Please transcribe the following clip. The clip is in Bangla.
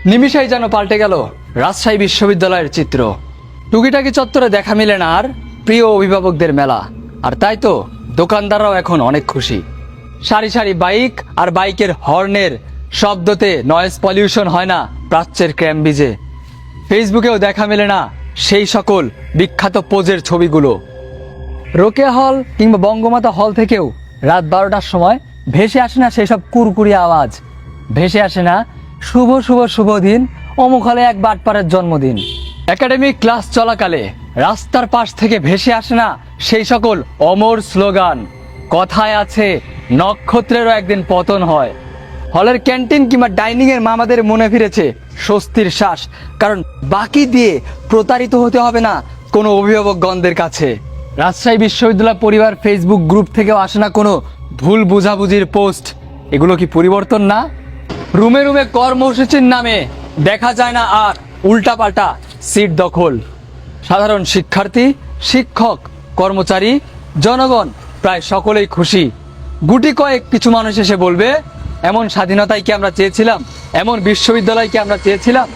নিমিষেই যেন পাল্টে গেল রাজশাহী বিশ্ববিদ্যালয়ের চিত্র। টুকিটাকি চত্বরে দেখা মিলে না আর প্রিয় অভিভাবকদের মেলা। আর তাই তো দোকানদাররাও এখন অনেক খুশি। সারি সারি বাইক আর বাইকের হর্নের শব্দতে নয়েজ পলিউশন হয় না প্রাচ্যের ক্যাম্বিজে। ফেসবুকেও দেখা মেলে না সেই সকল বিখ্যাত পোজের ছবিগুলো। রোকেয়া হল কিংবা বঙ্গমাতা হল থেকেও রাত 12টার সময় ভেসে আসে না সেই সব কুরকুরি আওয়াজ। ভেসে আসে না শুভ শুভ শুভ দিন, অমুক হলে এক বাটপাড়ের জন্মদিন। একাডেমিক ক্লাস চলাকালে রাস্তার পাশ থেকে ভেসে আসে না সেই সকল অমর স্লোগান। কথায় আছে নক্ষত্রেরও একদিন পতন হয়। হলের ক্যান্টিন কিংবা ডাইনিং এর মামাদের মনে ফিরেছে স্বস্তির শ্বাস, কারণ বাকি দিয়ে প্রতারিত হতে হবে না কোনো অভিভাবকগণদের কাছে। রাজশাহী বিশ্ববিদ্যালয় পরিবার ফেসবুক গ্রুপ থেকেও আসে না কোনো ভুল বুঝাবুঝির পোস্ট। এগুলো কি পরিবর্তন না? রুমে রুমে কর্মসূচির নামে দেখা যায় না আর উল্টাপাল্টা সিট দখল। সাধারণ শিক্ষার্থী, শিক্ষক, কর্মচারী, জনগণ প্রায় সকলেই খুশি। গুটি কয়েক কিছু মানুষ এসে বলবে, এমন স্বাধীনতাই কি আমরা চেয়েছিলাম? এমন বিশ্ববিদ্যালয় কি আমরা চেয়েছিলাম?